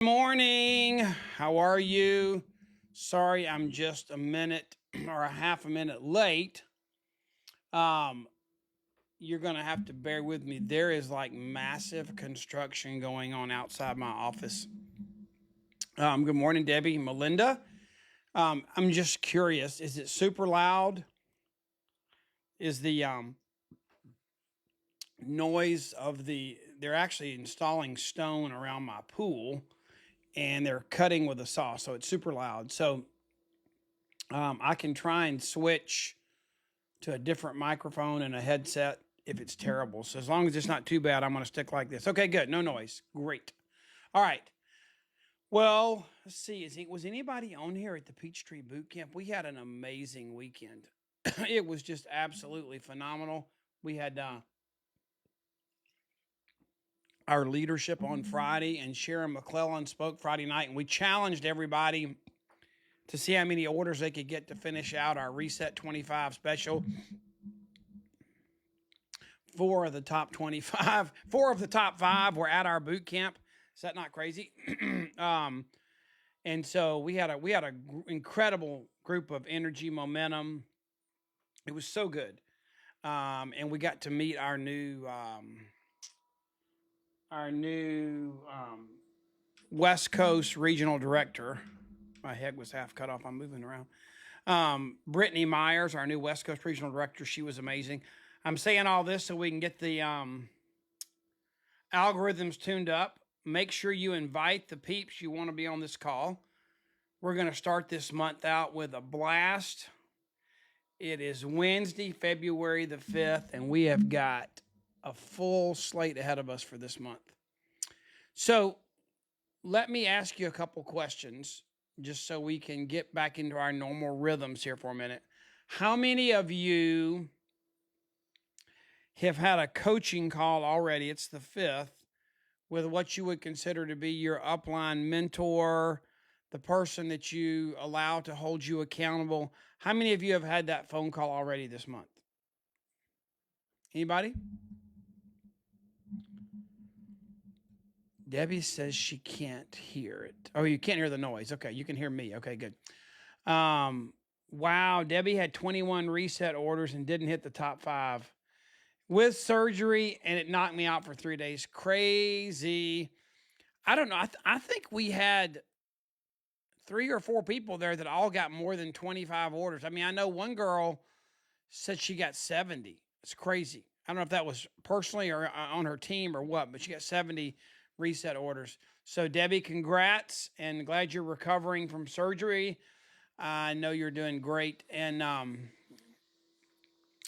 Morning. How are you? Sorry, I'm just a minute or a half a minute late. Um, you're gonna have to bear with me. There is like massive construction going on outside my office. Good morning, Debbie, Melinda. I'm just curious. Is it super loud? Is the noise of the? They're actually installing stone around my pool, and they're cutting with a saw, so it's super loud. So I can try and switch to a different microphone and a headset if it's terrible. So as long as it's not too bad, I'm going to stick like this. Okay, good. No noise. Great. All right. Well, let's see. Was anybody on here at the Peachtree Boot Camp? We had an amazing weekend. It was just absolutely phenomenal. We had our leadership on Friday, and Sharon McClellan spoke Friday night, and we challenged everybody to see how many orders they could get to finish out our Reset 25 special. Four of the top 5 were at our boot camp. Is that not crazy? um, and so we had a incredible group of energy, momentum. It was so good, and we got to meet our new West Coast regional director. My head was half cut off. I'm moving around. Brittany Myers, our new West Coast regional director. She was amazing. I'm saying all this so we can get the algorithms tuned up. Make sure you invite the peeps you want to be on this call. We're going to start this month out with a blast. It is Wednesday, February the 5th, and we have got a full slate ahead of us for this month. So let me ask you a couple questions just so we can get back into our normal rhythms here for a minute. How many of you have had a coaching call already? It's the 5th with what you would consider to be your upline mentor, the person that you allow to hold you accountable. How many of you have had that phone call already this month? Anybody? Debbie says she can't hear it. Oh, you can't hear the noise. Okay, you can hear me. Okay, good. Wow, Debbie had 21 reset orders and didn't hit the top 5 with surgery, and it knocked me out for 3 days. Crazy. I don't know. I think we had 3 or 4 people there that all got more than 25 orders. I mean, I know one girl said she got 70. It's crazy. I don't know if that was personally or on her team or what, but she got 70 reset orders. So, Debbie, congrats, and glad you're recovering from surgery. I know you're doing great. And I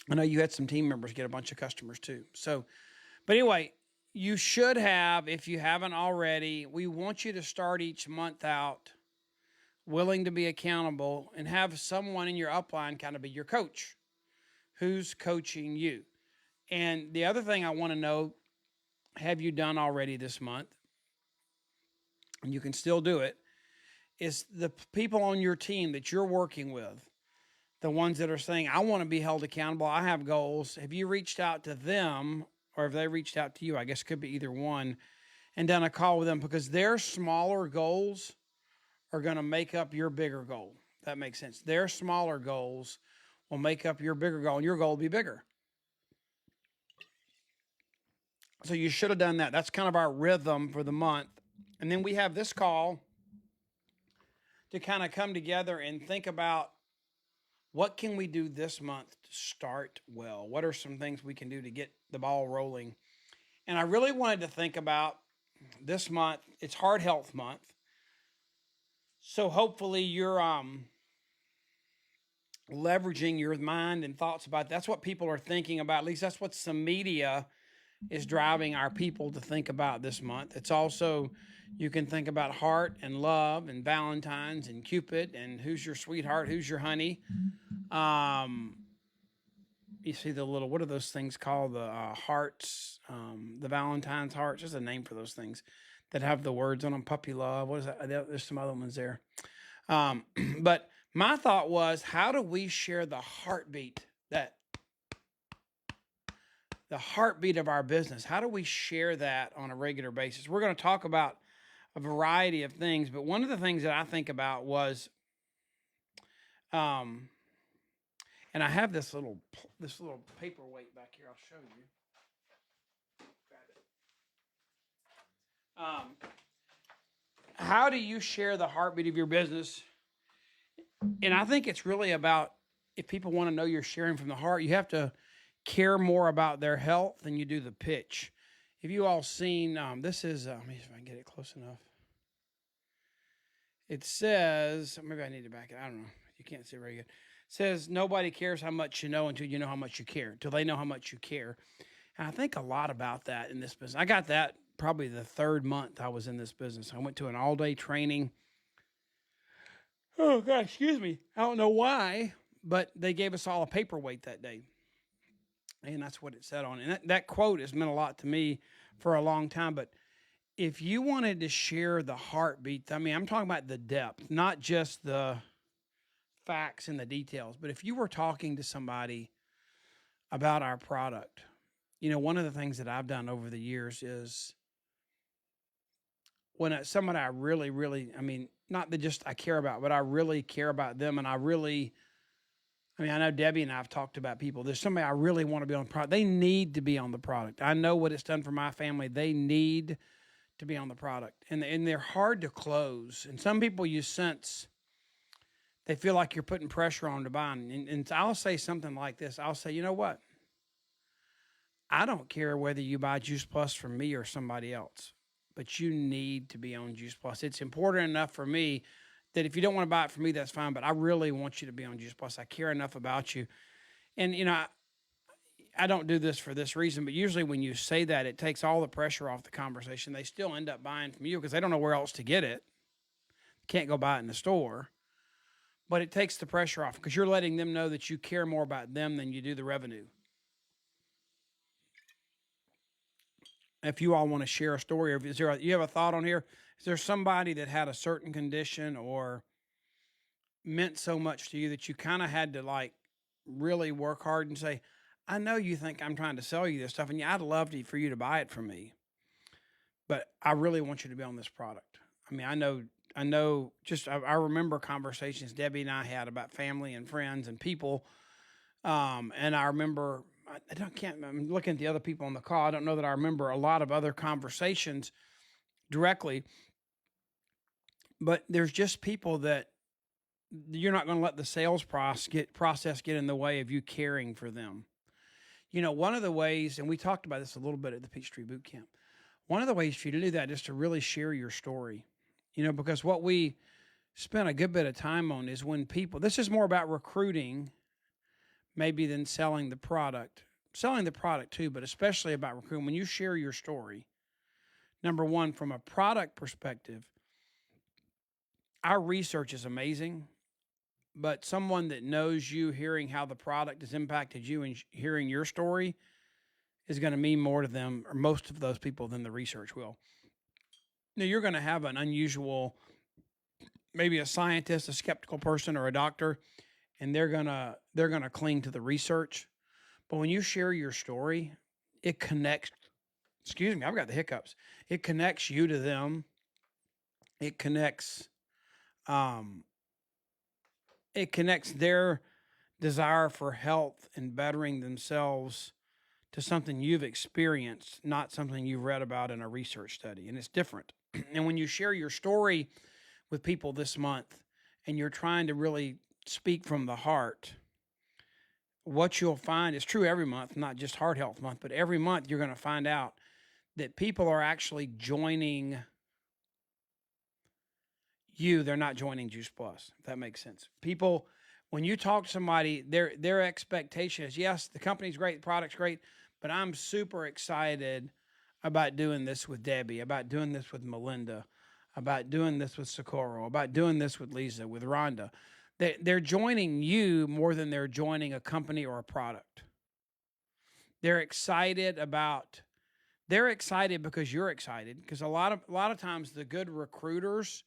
know you had some team members get a bunch of customers too. So, but anyway, you should have, if you haven't already, we want you to start each month out willing to be accountable and have someone in your upline kind of be your coach who's coaching you. And the other thing I want to know, have you done already this month? And you can still do it, is the people on your team that you're working with, the ones that are saying, I want to be held accountable, I have goals. Have you reached out to them, or have they reached out to you? I guess it could be either one, and done a call with them, because their smaller goals are going to make up your bigger goal. That makes sense. Their smaller goals will make up your bigger goal, and your goal will be bigger. So you should have done that. That's kind of our rhythm for the month. And then we have this call to kind of come together and think about what can we do this month to start well? What are some things we can do to get the ball rolling? And I really wanted to think about this month. It's Heart Health Month. So hopefully you're leveraging your mind and thoughts about that's what people are thinking about. At least that's what some media is driving our people to think about this month. It's also, you can think about heart and love and Valentine's and Cupid and who's your sweetheart, who's your honey. You see the little, what are those things called? The hearts, the Valentine's hearts. There's a name for those things that have the words on them. Puppy love. What is that? There's some other ones there. But my thought was, how do we share the heartbeat of our business? How do we share that on a regular basis? We're going to talk about a variety of things. But one of the things that I think about was, um, and I have this little paperweight back here. I'll show you. Grab it. How do you share the heartbeat of your business? And I think it's really about, if people want to know you're sharing from the heart, you have to care more about their health than you do the pitch. Have you all seen, this is, let me see if I can get it close enough. It says, maybe I need to back it. I don't know. You can't see it very good. It says, nobody cares how much you know until you know how much you care, until they know how much you care. And I think a lot about that in this business. I got that probably the third month I was in this business. I went to an all-day training. Oh, God, excuse me. I don't know why, but they gave us all a paperweight that day. And that's what it said on it. And that quote has meant a lot to me for a long time. But if you wanted to share the heartbeat, I mean, I'm talking about the depth, not just the facts and the details. But if you were talking to somebody about our product, one of the things that I've done over the years is when somebody I really, really, I mean, not that just I care about, but I really care about them. And I know Debbie and I have talked about people. There's somebody I really want to be on the product. They need to be on the product. I know what it's done for my family. They need to be on the product. And they're hard to close. And some people you sense, they feel like you're putting pressure on to buy. And I'll say something like this. I'll say, you know what? I don't care whether you buy Juice Plus from me or somebody else, but you need to be on Juice Plus. It's important enough for me that if you don't want to buy it from me, that's fine. But I really want you to be on Juice Plus. I care enough about you. And, I don't do this for this reason, but usually when you say that, it takes all the pressure off the conversation. They still end up buying from you because they don't know where else to get it. Can't go buy it in the store. But it takes the pressure off because you're letting them know that you care more about them than you do the revenue. If you all want to share a story, or you have a thought on here? Is there somebody that had a certain condition or meant so much to you that you kind of had to really work hard and say, I know you think I'm trying to sell you this stuff, and yeah, I'd love for you to buy it from me, but I really want you to be on this product. I mean, I know. I remember conversations Debbie and I had about family and friends and people, and I remember. I'm looking at the other people on the call. I don't know that I remember a lot of other conversations directly, but there's just people that you're not going to let the sales process get in the way of you caring for them. One of the ways, and we talked about this a little bit at the Peachtree Boot Camp, one of the ways for you to do that is to really share your story, because what we spent a good bit of time on is when people, this is more about recruiting maybe than selling the product too, but especially about recruiting. When you share your story, number one, from a product perspective, our research is amazing, but someone that knows you, hearing how the product has impacted you and hearing your story is going to mean more to them, or most of those people, than the research will. Now, you're going to have an unusual, maybe a scientist, a skeptical person, or a doctor, and they're going to cling to the research. But when you share your story, it connects, excuse me, I've got the hiccups. It connects you to them. It connects their desire for health and bettering themselves to something you've experienced, not something you've read about in a research study. And it's different. And when you share your story with people this month and you're trying to really speak from the heart, what you'll find is true every month, not just Heart Health Month, but every month you're going to find out that people are actually joining you. They're not joining Juice Plus, if that makes sense. People, when you talk to somebody, their expectation is, yes, the company's great, the product's great, but I'm super excited about doing this with Debbie, about doing this with Melinda, about doing this with Socorro, about doing this with Lisa, with Rhonda. They're joining you more than they're joining a company or a product. They're excited because you're excited. Because a lot of times the good recruiters,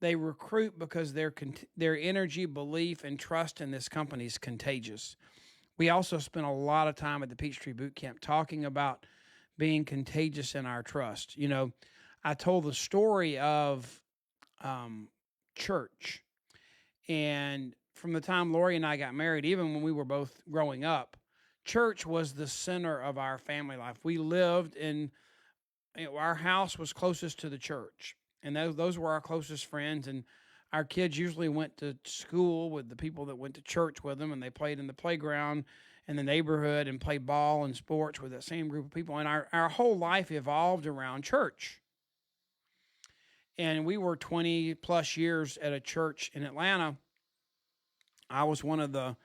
they recruit because their energy, belief, and trust in this company is contagious. We also spent a lot of time at the Peachtree Boot Camp talking about being contagious in our trust. I told the story of um, church. And from the time Lori and I got married, even when we were both growing up, church was the center of our family life. We lived in, our house was closest to the church, and those were our closest friends. And our kids usually went to school with the people that went to church with them, and they played in the playground in the neighborhood and played ball and sports with that same group of people. And our whole life evolved around church. And we were 20 plus years at a church in Atlanta. I was one of the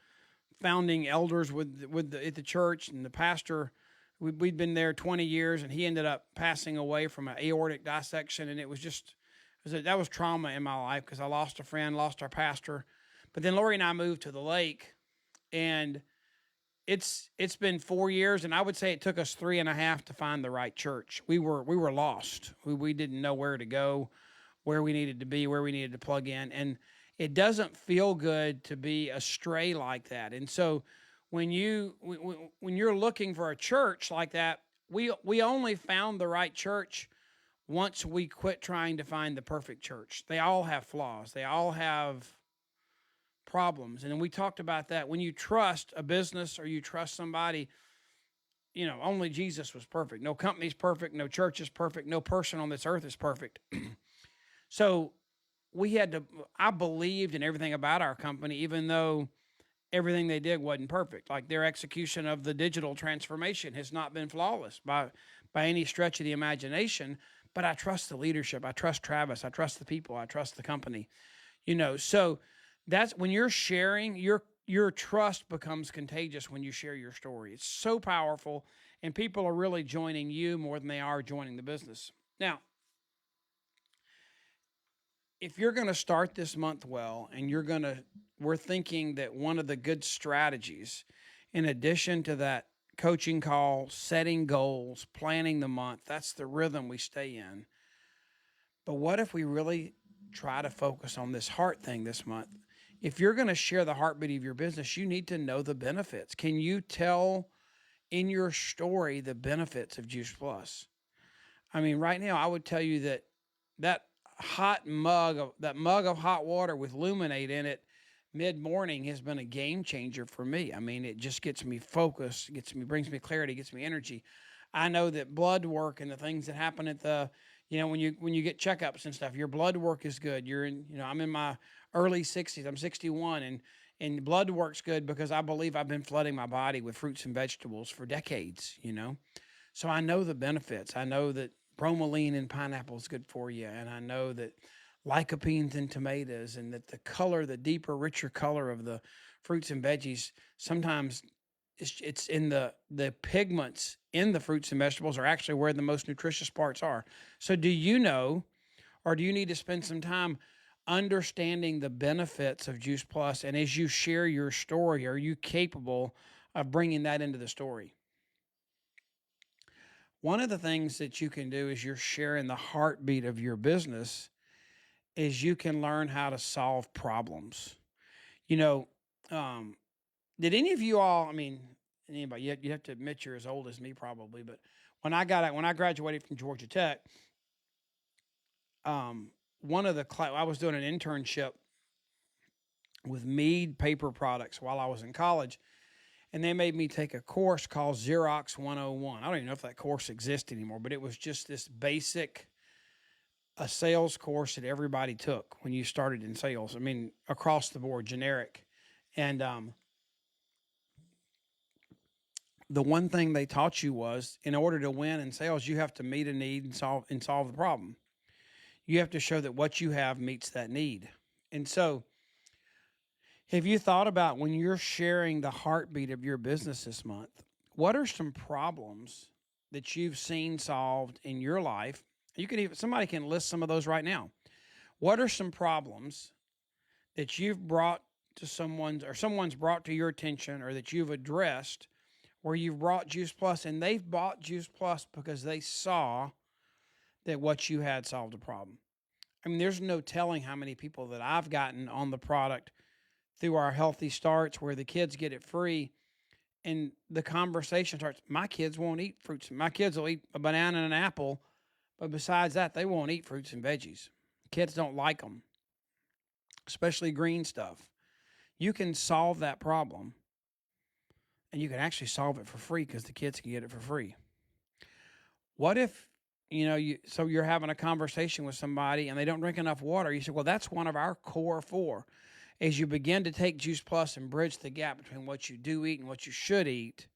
founding elders at the church, and the pastor. We'd been there 20 years, and he ended up passing away from an aortic dissection, and that was trauma in my life because I lost a friend, lost our pastor. But then Lori and I moved to the lake, and it's been 4 years, and I would say it took us 3.5 to find the right church. We were lost. We didn't know where to go, where we needed to be, where we needed to plug in, and it doesn't feel good to be astray like that. And so when you're looking for a church like that, we only found the right church once we quit trying to find the perfect church. They all have flaws. They all have problems. And we talked about that. When you trust a business or you trust somebody, only Jesus was perfect. No company's perfect. No church is perfect. No person on this earth is perfect. So I believed in everything about our company, even though everything they did wasn't perfect. Like their execution of the digital transformation has not been flawless by any stretch of the imagination. But I trust the leadership. I trust Travis. I trust the people. I trust the company. So that's when you're sharing, your trust becomes contagious when you share your story. It's so powerful, and people are really joining you more than they are joining the business. Now, if you're going to start this month well, and we're thinking that one of the good strategies, in addition to that coaching call, setting goals, planning the month, that's the rhythm we stay in. But what if we really try to focus on this heart thing this month? If you're going to share the heartbeat of your business, you need to know the benefits. Can you tell in your story the benefits of Juice Plus? I mean, right now, I would tell you that mug of hot water with Luminate in it mid-morning has been a game changer for me. I mean, it just gets me focused, brings me clarity, gets me energy. I know that blood work and the things that happen at the, when you get checkups and stuff, your blood work is good. I'm in my early 60s. I'm 61, and blood work's good because I believe I've been flooding my body with fruits and vegetables for decades, So I know the benefits. I know that bromelain in pineapple is good for you, and I know that lycopenes in tomatoes, and that the deeper, richer color of the fruits and veggies, sometimes it's in the pigments in the fruits and vegetables are actually where the most nutritious parts are. So do you know, or do you need to spend some time understanding the benefits of Juice Plus? And as you share your story, are you capable of bringing that into the story? One of the things that you can do as you're sharing the heartbeat of your business is you can learn how to solve problems. You know, did any of you all, I mean, anybody, you have to admit you're as old as me probably, but when I graduated from Georgia Tech, I was doing an internship with Mead Paper Products while I was in college, and they made me take a course called Xerox 101. I don't even know if that course exists anymore, but it was just this basic a sales course that everybody took when you started in sales. I mean, across the board, generic. And the one thing they taught you was, in order to win in sales, you have to meet a need and solve the problem. You have to show that what you have meets that need. And so, have you thought about, when you're sharing the heartbeat of your business this month, what are some problems that you've seen solved in your life? Somebody can list some of those right now. What are some problems that you've brought to someone's brought to your attention, or that you've addressed, where you've brought Juice Plus, and they've bought Juice Plus because they saw that what you had solved a problem? I mean, there's no telling how many people that I've gotten on the product through our Healthy Starts, where the kids get it free, and the conversation starts, my kids won't eat fruits. My kids will eat a banana and an apple, But besides that, they won't eat fruits and veggies. Kids don't like them, especially green stuff. You can solve that problem, and you can actually solve it for free because the kids can get it for free. What if, so you're having a conversation with somebody and they don't drink enough water? You say, well, that's one of our core four. As you begin to take Juice Plus and bridge the gap between what you do eat and what you should eat,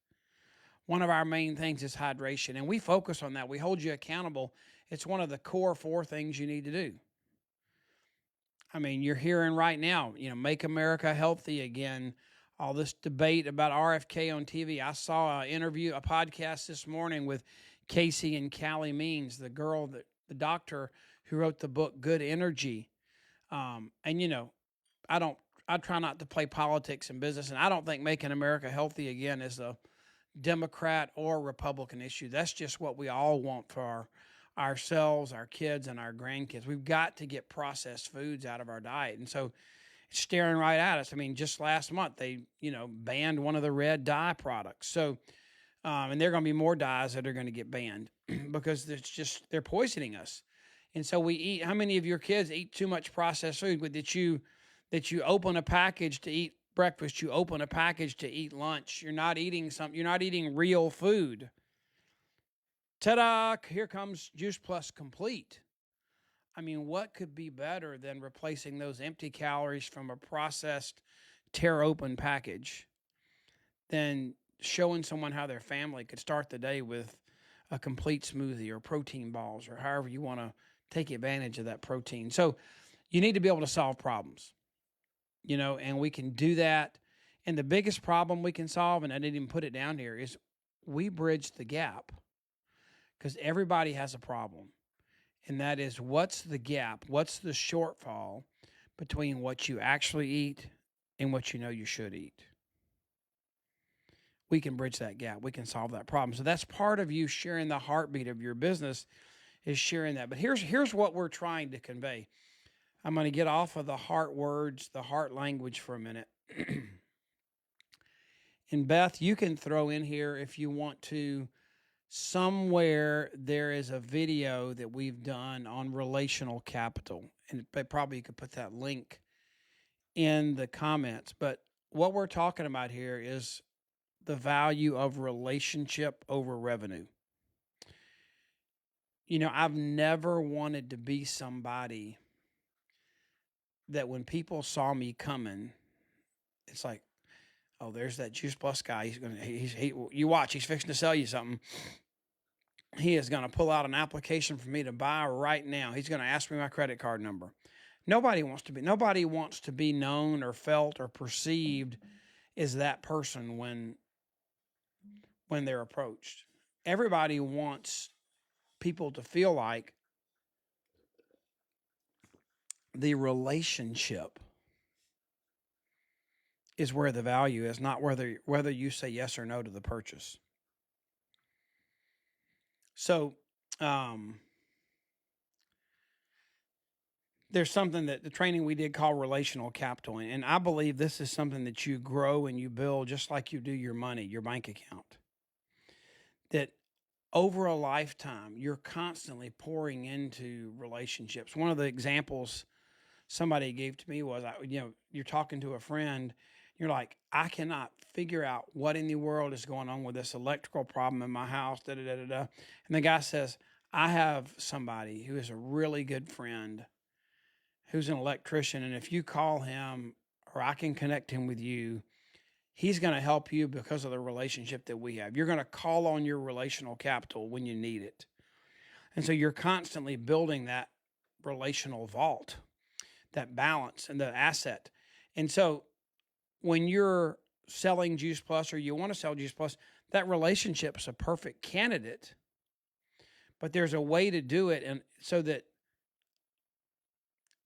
one of our main things is hydration. And we focus on that. We hold you accountable. It's one of the core four things you need to do. I mean, you're hearing right now, make America healthy again. All this debate about RFK on TV. I saw a podcast this morning with Casey and Callie Means, the doctor who wrote the book Good Energy. And I try not to play politics and business, and I don't think making America healthy again is a Democrat or Republican issue. That's just what we all want for ourselves, our kids, and our grandkids. We've got to get processed foods out of our diet. And so it's staring right at us. I mean, just last month, they, banned one of the red dye products. So, and there are going to be more dyes that are going to get banned because they're poisoning us. And so we eat, how many of your kids eat too much processed food that you open a package to eat breakfast, you open a package to eat lunch. You're not eating real food. Ta-da! Here comes Juice Plus Complete. I mean, what could be better than replacing those empty calories from a processed, tear-open package than showing someone how their family could start the day with a complete smoothie or protein balls or however you want to take advantage of that protein. So you need to be able to solve problems, and we can do that. And the biggest problem we can solve, and I didn't even put it down here, is we bridge the gap because everybody has a problem. And that is, what's the gap? What's the shortfall between what you actually eat and what you should eat? We can bridge that gap. We can solve that problem. So that's part of you sharing the heartbeat of your business, is sharing that. But here's what we're trying to convey. I'm going to get off of the heart words, the heart language for a minute. And Beth, you can throw in here if you want to. Somewhere there is a video that we've done on relational capital, and probably you could put that link in the comments. But what we're talking about here is the value of relationship over revenue. I've never wanted to be somebody that when people saw me coming, it's like, oh, there's that Juice Plus guy. You watch, he's fixing to sell you something. He is going to pull out an application for me to buy right now. He's going to ask me my credit card number. Nobody wants to be known or felt or perceived as that person when they're approached. Everybody wants people to feel like the relationship is where the value is, not whether you say yes or no to the purchase. So, there's something that the training we did called relational capital. And I believe this is something that you grow and you build just like you do your money, your bank account. That over a lifetime, you're constantly pouring into relationships. One of the examples somebody gave to me was, you're talking to a friend, you're like, I cannot figure out what in the world is going on with this electrical problem in my house, And the guy says, I have somebody who is a really good friend who's an electrician, and if you call him or I can connect him with you, he's going to help you because of the relationship that we have. You're going to call on your relational capital when you need it. And so you're constantly building that relational vault, that balance and the asset. And so when you're selling Juice Plus or you want to sell Juice Plus, that relationship is a perfect candidate. But there's a way to do it and so that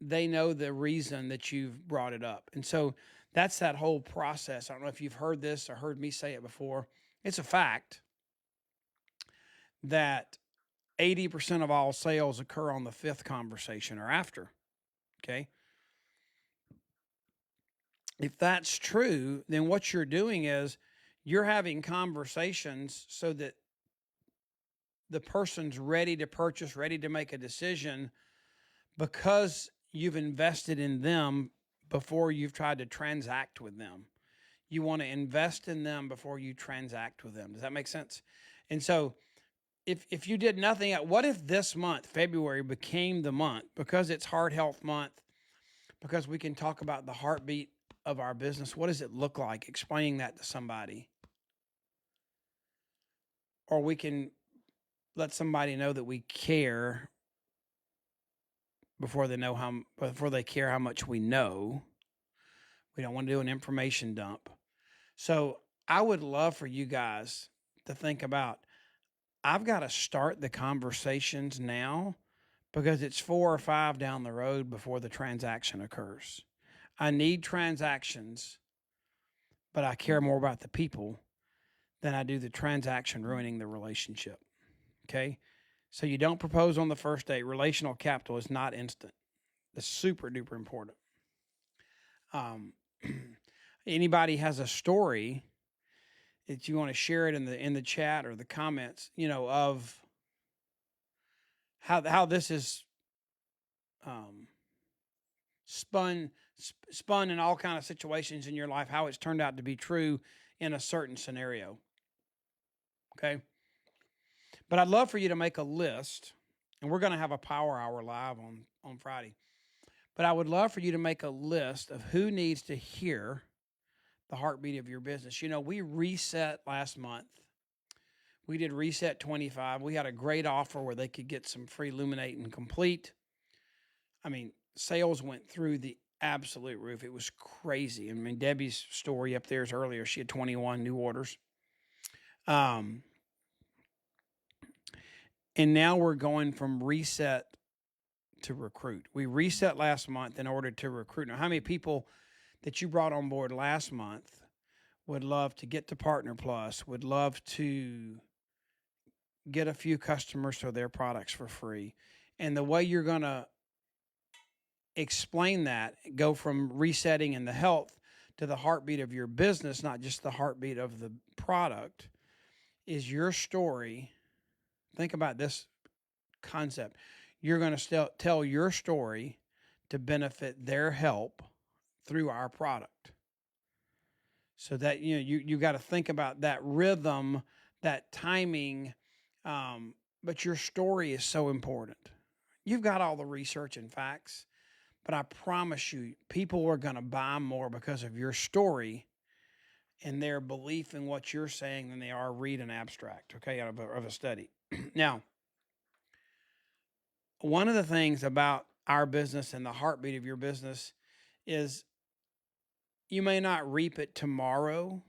they know the reason that you've brought it up. And so that's that whole process. I don't know if you've heard this or heard me say it before. It's a fact that 80% of all sales occur on the fifth conversation or after. Okay. If that's true, then what you're doing is you're having conversations so that the person's ready to purchase, ready to make a decision because you've invested in them before you've tried to transact with them. You want to invest in them before you transact with them. Does that make sense? And so if you did nothing, what if this month, February, became the month because it's Heart Health Month, because we can talk about the heartbeat of our business? What does it look like? Explaining that to somebody. Or we can let somebody know that we care before they care how much we know. We don't want to do an information dump. So I would love for you guys to think about, I've got to start the conversations now because it's 4 or 5 down the road before the transaction occurs. I need transactions, but I care more about the people than I do the transaction ruining the relationship. Okay? So you don't propose on the first date. Relational capital is not instant. It's super duper important. Anybody has a story that you want to share it in the chat or the comments, of how this is spun in all kind of situations in your life, how it's turned out to be true in a certain scenario. Okay? But I'd love for you to make a list, and we're going to have a power hour live on Friday. But I would love for you to make a list of who needs to hear the heartbeat of your business. We reset last month. We did Reset 25. We had a great offer where they could get some free Luminate and Complete. I mean, sales went through the absolute roof. It was crazy. I mean, Debbie's story up there is earlier. She had 21 new orders. And now we're going from reset to recruit. We reset last month in order to recruit. Now, how many people that you brought on board last month would love to get to Partner Plus, would love to get a few customers for their products for free? And the way you're going to explain that, go from resetting in the health to the heartbeat of your business, not just the heartbeat of the product, is your story. Think about this concept. You're going to tell your story to benefit their help through our product. So that, you got to think about that rhythm, that timing, but your story is so important. You've got all the research and facts, but I promise you, people are going to buy more because of your story and their belief in what you're saying than they are read an abstract, okay, of a study. Now, one of the things about our business and the heartbeat of your business is you may not reap it tomorrow,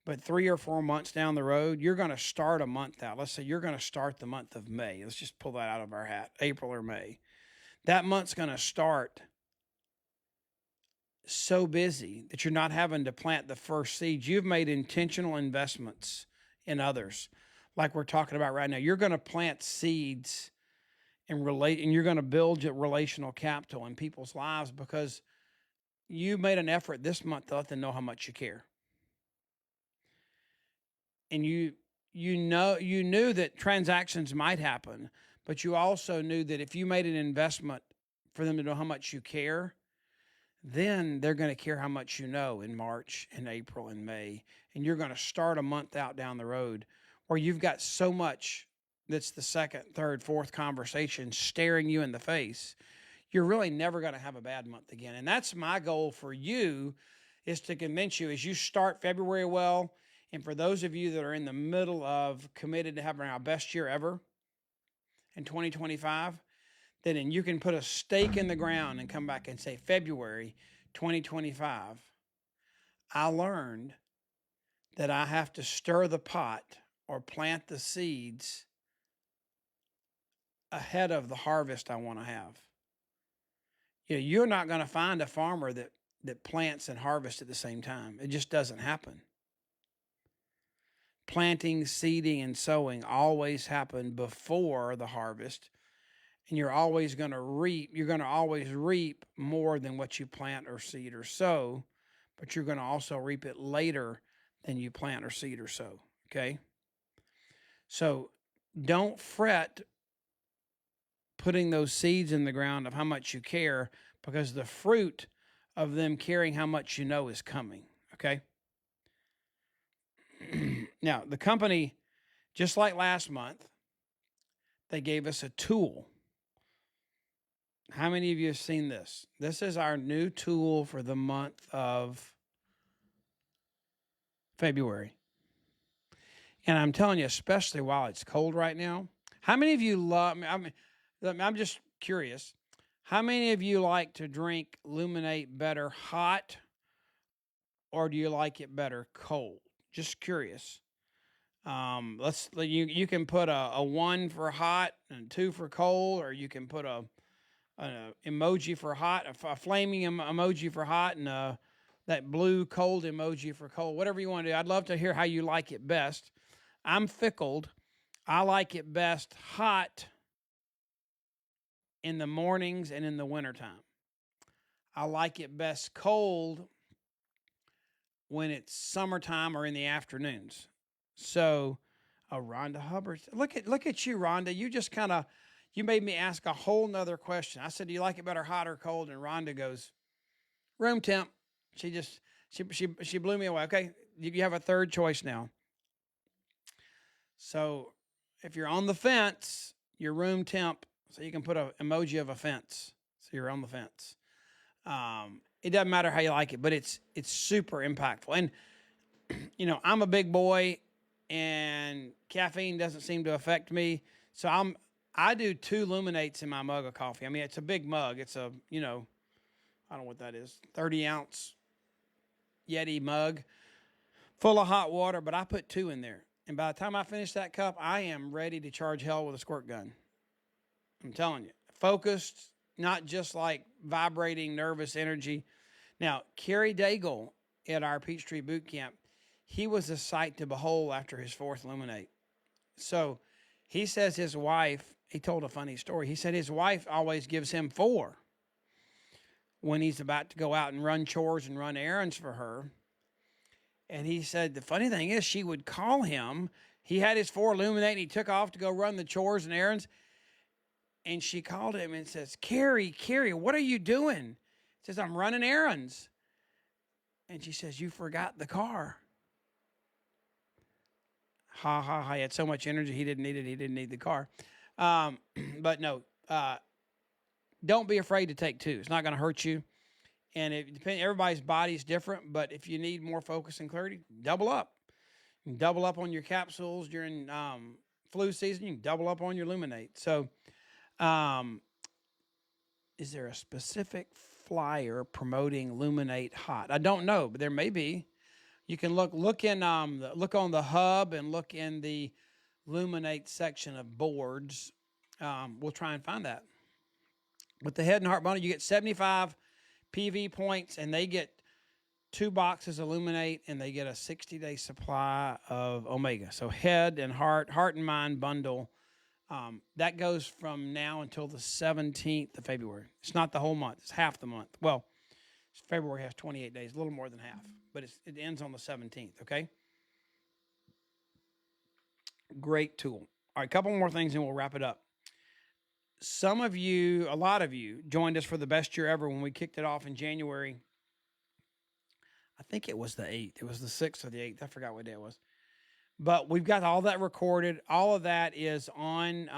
but 3 or 4 months down the road, you're going to start a month out. Let's say you're going to start the month of May. Let's just pull that out of our hat, April or May. That month's going to start so busy that you're not having to plant the first seeds. You've made intentional investments in others. Like we're talking about right now, you're going to plant seeds and you're going to build your relational capital in people's lives because you made an effort this month to let them know how much you care. And you knew that transactions might happen, but you also knew that if you made an investment for them to know how much you care, then they're going to care how much you know in March and April and May. And you're going to start a month out down the road where you've got so much that's the second, third, fourth conversation staring you in the face. You're really never going to have a bad month again. And that's my goal for you, is to convince you as you start February well, and for those of you that are in the middle of committed to having our best year ever in 2025, then you can put a stake in the ground and come back and say, February 2025, I learned that I have to stir the pot or plant the seeds ahead of the harvest I want to have. You're not going to find a farmer that plants and harvests at the same time. It just doesn't happen. Planting, seeding, and sowing always happen before the harvest. And you're always going to reap. You're going to always reap more than what you plant or seed or sow, but you're going to also reap it later than you plant or seed or sow. Okay? So don't fret putting those seeds in the ground of how much you care, because the fruit of them caring how much you know is coming. Okay. Now, the company, just like last month, they gave us a tool. How many of you have seen this? This is our new tool for the month of February. And I'm telling you, especially while it's cold right now, how many of you love, I'm just curious, how many of you like to drink Luminate better hot, or do you like it better cold? Just curious. You can put a 1 for hot and 2 for cold, or you can put a emoji for hot, a flaming emoji for hot, and that blue cold emoji for cold. Whatever you want to do. I'd love to hear how you like it best. I'm fickled. I like it best hot in the mornings and in the wintertime. I like it best cold when it's summertime or in the afternoons. So, Rhonda Hubbard, look at you, Rhonda. You made me ask a whole nother question. I said, "Do you like it better hot or cold?" And Rhonda goes, "Room temp." She blew me away. Okay, you have a third choice now. So, if you're on the fence, you're room temp. So you can put an emoji of a fence. So you're on the fence. It doesn't matter how you like it, but it's super impactful. And I'm a big boy, and caffeine doesn't seem to affect me. So I do 2 Luminates in my mug of coffee. I mean, it's a big mug. It's a I don't know what that is, 30-ounce Yeti mug full of hot water. But I put 2 in there, and by the time I finish that cup, I am ready to charge hell with a squirt gun. I'm telling you, focused, not just like vibrating, nervous energy. Now, Kerry Daigle at our Peachtree Boot Camp, he was a sight to behold after his 4th Luminate. So he says his wife, he told a funny story. He said his wife always gives him 4 when he's about to go out and run chores and run errands for her. And he said the funny thing is she would call him. He had his 4 Luminate and he took off to go run the chores and errands. And she called him and says, Kerry, what are you doing? He says, I'm running errands. And she says, you forgot the car. Ha, ha, ha. He had so much energy, he didn't need it. He didn't need the car. But no, don't be afraid to take 2. It's not going to hurt you. And everybody's body's different, but if you need more focus and clarity, double up. Double up on your capsules during flu season. You can double up on your Luminate. So, is there a specific flyer promoting Luminate Hot? I don't know, but there may be. You can look on the hub and look in the Luminate section of boards. We'll try and find that. With the Head and Heart bundle, you get 75 PV points, and they get 2 boxes of Luminate, and they get a 60-day supply of Omega. So Head and Heart and Mind bundle. That goes from now until the 17th of February. It's not the whole month. It's half the month. Well, February has 28 days, a little more than half, but it ends on the 17th, okay? Great tool. All right, a couple more things and we'll wrap it up. A lot of you, joined us for the best year ever when we kicked it off in January. I think it was the 8th. It was the 6th or the 8th. I forgot what day it was. But we've got all that recorded. All of that is on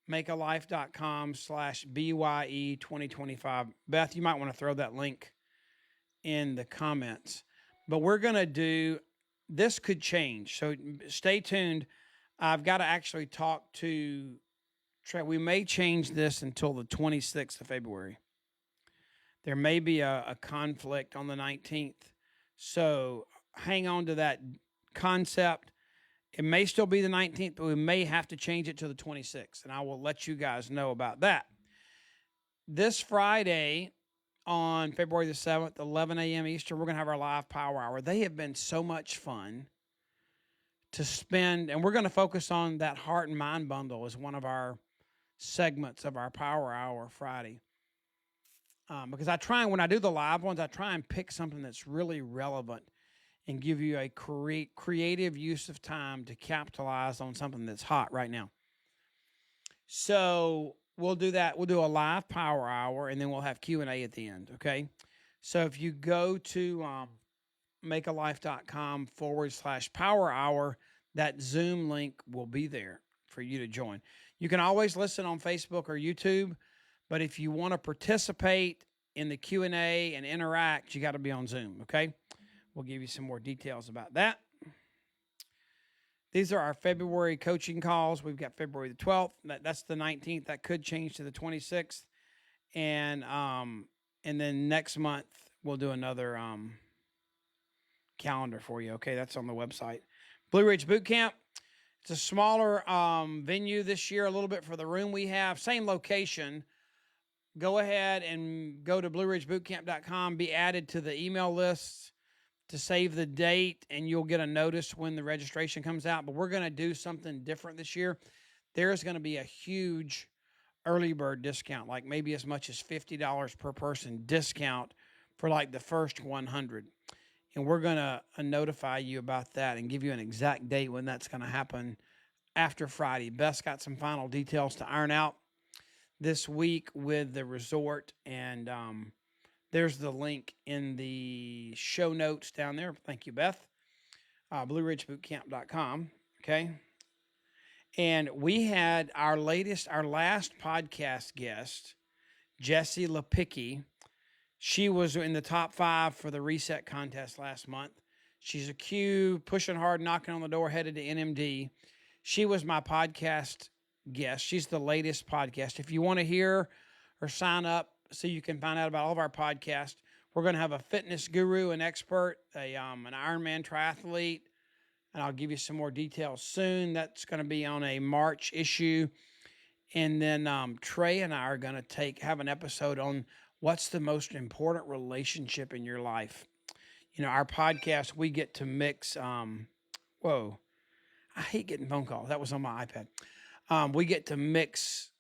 makealife.com/BYE2025. Beth, you might want to throw that link in the comments. But we're going to do, this could change. So stay tuned. I've got to actually talk to Trey. We may change this until the 26th of February. There may be a conflict on the 19th. So hang on to that concept. It may still be the 19th, but we may have to change it to the 26th, and I will let you guys know about that. This Friday on February the 7th, 11 a.m. Eastern, we're going to have our live power hour. They have been so much fun to spend, and we're going to focus on that heart and mind bundle as one of our segments of our power hour Friday. Because when I do the live ones, I try and pick something that's really relevant and give you a creative use of time to capitalize on something that's hot right now. So we'll do that. We'll do a live power hour, and then we'll have Q&A at the end, okay? So if you go to makealife.com/power hour, that Zoom link will be there for you to join. You can always listen on Facebook or YouTube, but if you want to participate in the Q&A and interact, you got to be on Zoom, okay? We'll give you some more details about that. These are our February coaching calls. We've got February the 12th. That's the 19th. That could change to the 26th. And then next month, we'll do another calendar for you. Okay, that's on the website. Blue Ridge Boot Camp. It's a smaller venue this year, a little bit for the room we have. Same location. Go ahead and go to blueridgebootcamp.com. Be added to the email lists to save the date, and you'll get a notice when the registration comes out. But we're going to do something different this year. There's going to be a huge early bird discount, like maybe as much as $50 per person discount for like the first 100. And we're going to notify you about that and give you an exact date when that's going to happen after Friday. Beth's got some final details to iron out this week with the resort, and there's the link in the show notes down there. Thank you, Beth. BlueRidgeBootCamp.com. Okay. And we had our last podcast guest, Jessie Lepicki. She was in the top 5 for the reset contest last month. She's a Q, pushing hard, knocking on the door, headed to NMD. She was my podcast guest. She's the latest podcast. If you want to hear or sign up so you can find out about all of our podcasts, we're going to have a fitness guru, an expert, an Ironman triathlete, and I'll give you some more details soon. That's going to be on a March issue. And then Trey and I are going to have an episode on what's the most important relationship in your life. You know, our podcast, we get to mix, I hate getting phone calls. That was on my iPad. We get to mix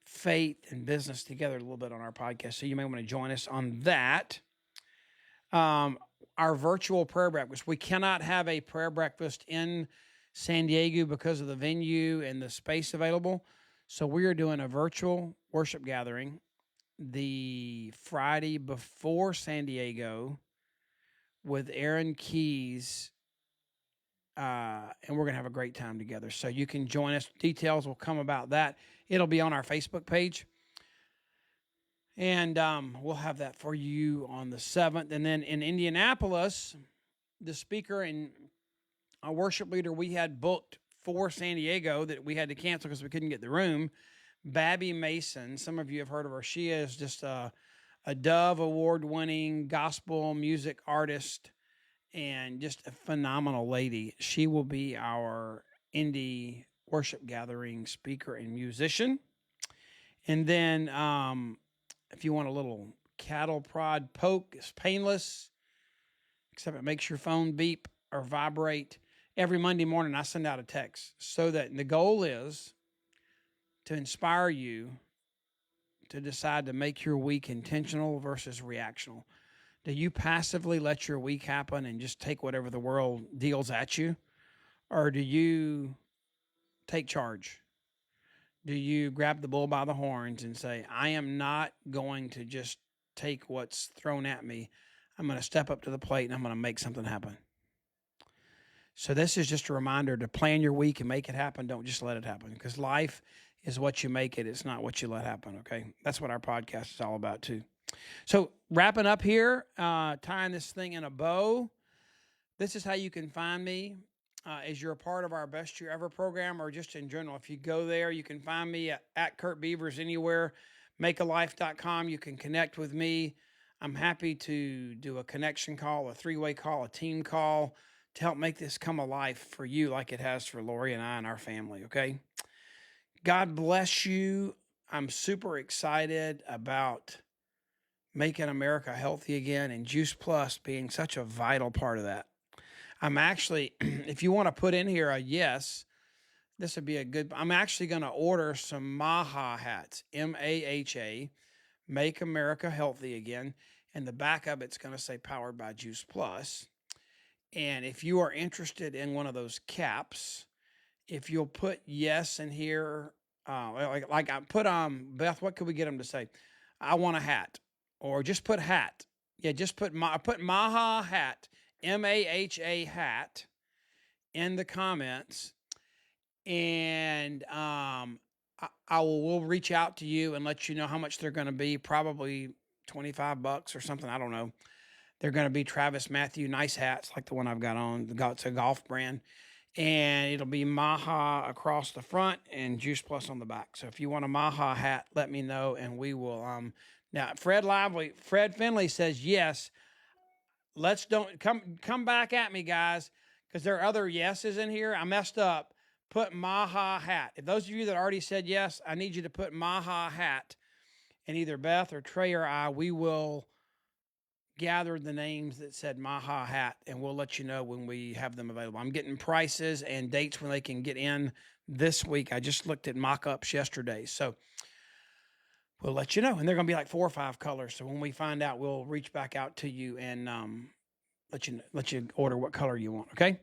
faith and business together a little bit on our podcast. So you may want to join us on that. Our virtual prayer breakfast. We cannot have a prayer breakfast in San Diego because of the venue and the space available. So we are doing a virtual worship gathering the Friday before San Diego with Aaron Keys, and we're going to have a great time together. So you can join us. Details will come about that. It'll be on our Facebook page. And we'll have that for you on the 7th. And then in Indianapolis, the speaker and a worship leader we had booked for San Diego that we had to cancel because we couldn't get the room, Babby Mason. Some of you have heard of her. She is just a Dove Award-winning gospel music artist and just a phenomenal lady. She will be our Indy worship gathering speaker and musician. And then if you want a little cattle prod poke, it's painless, except it makes your phone beep or vibrate. Every Monday morning, I send out a text so that the goal is to inspire you to decide to make your week intentional versus reactional. Do you passively let your week happen and just take whatever the world deals at you? Or do you take charge? Do you grab the bull by the horns and say, I am not going to just take what's thrown at me. I'm going to step up to the plate and I'm going to make something happen. So this is just a reminder to plan your week and make it happen. Don't just let it happen, because life is what you make it. It's not what you let happen, okay? That's what our podcast is all about too. So wrapping up here, tying this thing in a bow, this is how you can find me. As you're a part of our Best Year Ever program, or just in general. If you go there, you can find me at Curt Beavers anywhere, makealife.com. You can connect with me. I'm happy to do a connection call, a 3-way call, a team call to help make this come alive for you like it has for Lori and I and our family, okay? God bless you. I'm super excited about making America healthy again, and Juice Plus being such a vital part of that. I'm actually, if you want to put in here a yes, this would be a good, I'm actually going to order some MAHA hats, MAHA, Make America Healthy Again. and the back of it's going to say powered by Juice Plus. And if you are interested in one of those caps, if you'll put yes in here, like I put Beth, what could we get them to say? I want a hat, or just put hat. Yeah, just put Maha hat, MAHA hat, in the comments, and we'll reach out to you and let you know how much they're going to be. Probably $25 or something. I don't know. They're going to be Travis Matthew nice hats like the one I've got on. It's a golf brand. And it'll be Maha across the front and Juice Plus on the back. So if you want a Maha hat, let me know and we will. Now Fred Finley says yes. Let's don't come back at me, guys, because there are other yeses in here. I messed up. Put Maha hat. If those of you that already said yes, I need you to put Maha hat. And either Beth or Trey or I, we will gather the names that said Maha hat, and we'll let you know when we have them available. I'm getting prices and dates when they can get in this week. I just looked at mock-ups yesterday, so we'll let you know. And they're going to be like 4 or 5 colors. So when we find out, we'll reach back out to you and let you order what color you want. Okay?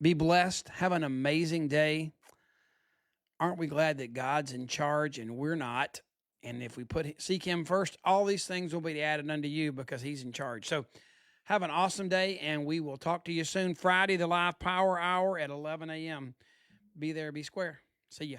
Be blessed. Have an amazing day. Aren't we glad that God's in charge and we're not? And if we seek him first, all these things will be added unto you because he's in charge. So have an awesome day, and we will talk to you soon. Friday, the live power hour at 11 a.m. Be there, be square. See ya.